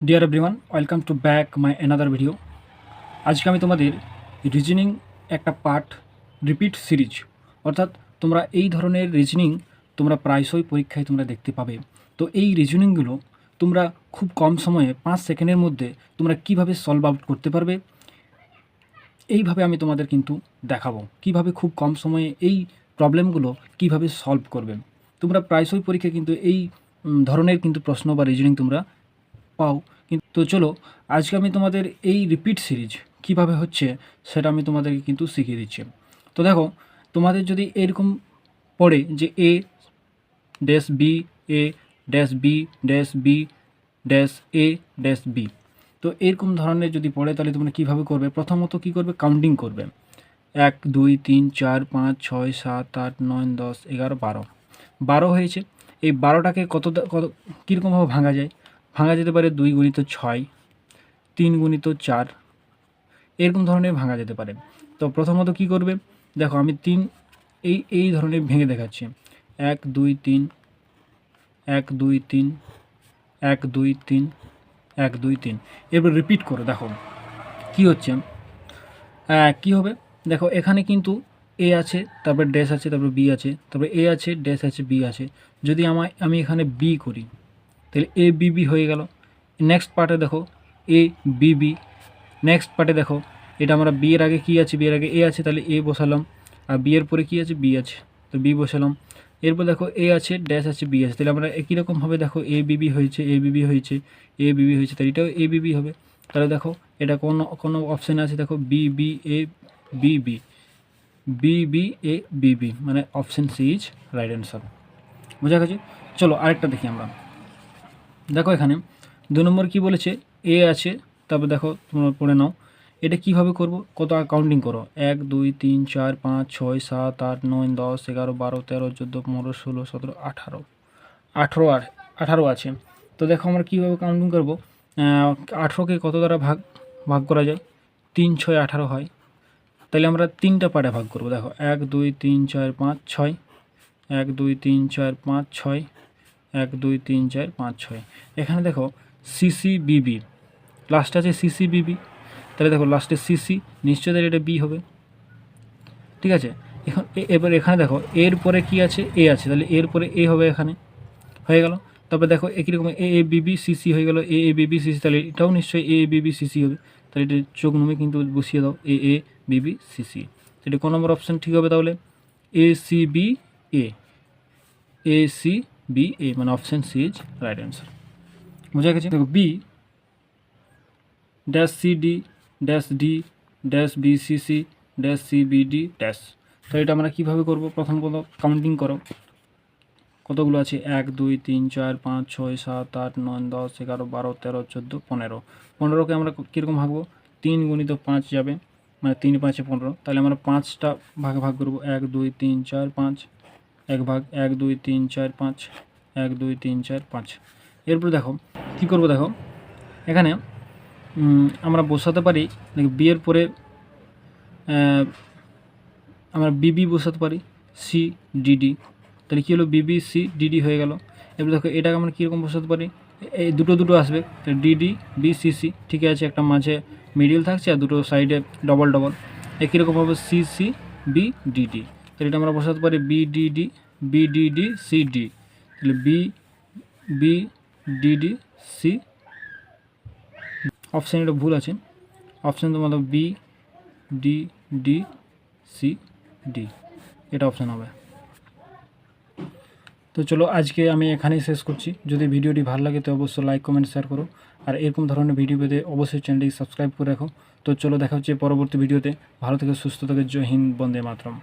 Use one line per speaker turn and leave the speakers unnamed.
Deer everyone, welcome to back my another video. আজকে আমি তোমাদের রিজনিং একটা পার্ট রিপিট সিরিজ, অর্থাৎ তোমরা এই ধরনের রিজনিং তোমরা প্রায়শই পরীক্ষায় তোমরা দেখতে পাবে। তো এই রিজনিংগুলো তোমরা খুব কম সময়ে 5 সেকেন্ডের মধ্যে তোমরা কিভাবে সলভ আউট করতে পারবে, এইভাবে আমি তোমাদের কিন্তু দেখাবো কিভাবে খুব কম সময়ে এই প্রবলেমগুলো কিভাবে সলভ করবে। তোমরা প্রায়শই পরীক্ষায় কিন্তু এই ধরনের কিন্তু প্রশ্ন বা রিজনিং তোমরা পাও। কিন্তু চলো আজকে আমি তোমাদের এই রিপিট সিরিজ কিভাবে হচ্ছে সেটা আমি তোমাদেরকে কিন্তু শিখিয়ে দিচ্ছি। তো দেখো, তোমাদের যদি এরকম পড়ে যে A dash B, A dash B dash B dash A dash B, তো এরকম ধরনের যদি পড়ে তাহলে তোমরা কীভাবে করবে? প্রথমত কী করবে? কাউন্টিং করবে। 1 2 3 4 5 6 7 8 9 10 11 12, 12 হয়েছে। এই 12টাকে কত কীরকমভাবে ভাঙা যায়? ভাঙা যেতে পারে 2 গুণিত 6, 3 গুণিত 4, এরকম ধরনের ভাঙা যেতে পারে। তো প্রথমত কি করবে? দেখো আমি এই ধরনের ভেঙে দেখাচ্ছি। 1 2 3 1 2 3 1 2 3 1 2 3, এরপর রিপিট করো। দেখো কি হচ্ছে, কি হবে? দেখো এখানে কিন্তু এ আছে, তারপর ড্যাশ আছে, তারপর বি আছে, তারপর এ আছে, ড্যাশ আছে, বি আছে। যদি আমি এখানে বি করি তাহলে এ বি বি হয়ে গেল। নেক্সট পার্টে দেখো এ বি বি, নেক্সট পার্টে দেখো এটা আমরা বি এর আগে কী আছে? বি এর আগে এ আছে, তাহলে এ বসালাম, আর বি এর পরে কী আছে? বি আছে, তো বি বসালাম। এরপর দেখো এ আছে, ড্যাশ আছে, বি আছে, তাহলে আমরা একই রকমভাবে দেখো এ বিবি হয়েছে, এ বিবি হয়েছে, এ বিবি হয়েছে, তাহলে এটাও এ বিবি হবে। তাহলে দেখো এটা কোনো অপশানে আছে, দেখো B B A B B, B B A B B, মানে option C is right answer. বোঝা গেছে? চলো আরেকটা দেখি আমরা। দেখো এখানে 2 নম্বর কী বলেছে? এ আছে, তারপর দেখো তোমরা পড়ে নাও এটা কিভাবে করব। কত কাউন্টিং করো? 1 2 3 4 5 6 7 8 9 10 11 12 13 14 15 16 17 18, 18 আছে। তো দেখো আমরা কীভাবে কাউন্টিং করবো? 18কে কত দ্বারা ভাগ করা যায়? 3 6 18 হয়। তাহলে আমরা 3টা পার্টে ভাগ করব। দেখো 1 2 3 4 5 6, 1 2 3 4 5 6, 1 2 3 4 5 6। এখানে দেখো সিসি বিবি, লাস্টে আছে সিসি বিবি, তাহলে দেখো লাস্টে সিসি, নিশ্চয়ই তাহলে এটা বি হবে। ঠিক আছে, এবার এখানে দেখো এর পরে কি আছে? এ আছে, তাহলে এর পরে এ হবে, এখানে হয়ে গেল। তারপরে দেখো একই রকম এ এ বিবি সিসি হয়ে গেল, এ এ বিবি সিসি, তাহলে এটাও নিশ্চয়ই এ বিবি সিসি হবে। তাহলে এটা চোখ নুমে কিন্তু বসিয়ে দাও, এ এ বিবি সিসি। এটা কোন নম্বর অপশান ঠিক হবে? তাহলে A C B A, A C B A, মানে option C is right answer. বোঝা গেছে? দেখো B dash C D dash D dash B C C dash C B D dash. তো এটা আমরা কীভাবে করবো? প্রথম কাউন্টিং করো কতগুলো আছে? 1 2 3 4 5 6 7 8 9 10 11 12 13 14 15, 15কে আমরা কীরকম ভাগবো? 3 গুণিত 5 যাবে, মানে 3 5 15, তাহলে আমরা 5টা ভাগ করবো। 1 2 3 4 5, এক ভাগ 1 2 3 4 5, 1 2 3 4 5। এরপর দেখো কী করবো? দেখো এখানে আমরা বসাতে পারি, বি এর পরে আমরা বিবি বসাতে পারি, সি ডিডি, তাহলে কী হলো? বিবি সি ডিডি হয়ে গেল। এবার দেখো এটাকে আমরা কীরকম বসাতে পারি? এই দুটো আসবে, তাহলে ডিডি বি সি সি, ঠিক আছে, একটা মাঝে মিডিল থাকছে আর দুটো সাইডে ডবল, একই রকমভাবে সি সি বি ডিডি, তাহলে এটা আমরা বসাতে পারি B DD B DD C D, তাহলে B B DD C. Option এটা ভুল আছে, অপশান তোমাদের B D D C D, এটা অপশান হবে। তো চলো আজকে আমি এখানেই শেষ করছি। যদি ভিডিওটি ভালো লাগে তো অবশ্যই লাইক কমেন্ট শেয়ার করো, আর এরকম ধরনের ভিডিও পেতে অবশ্যই চ্যানেলটি সাবস্ক্রাইব করে রাখো। তো চলো দেখা হচ্ছে পরবর্তী ভিডিওতে। ভালো থেকে সুস্থ থেকে। জয় হিন্দ, বন্দে মাতরম।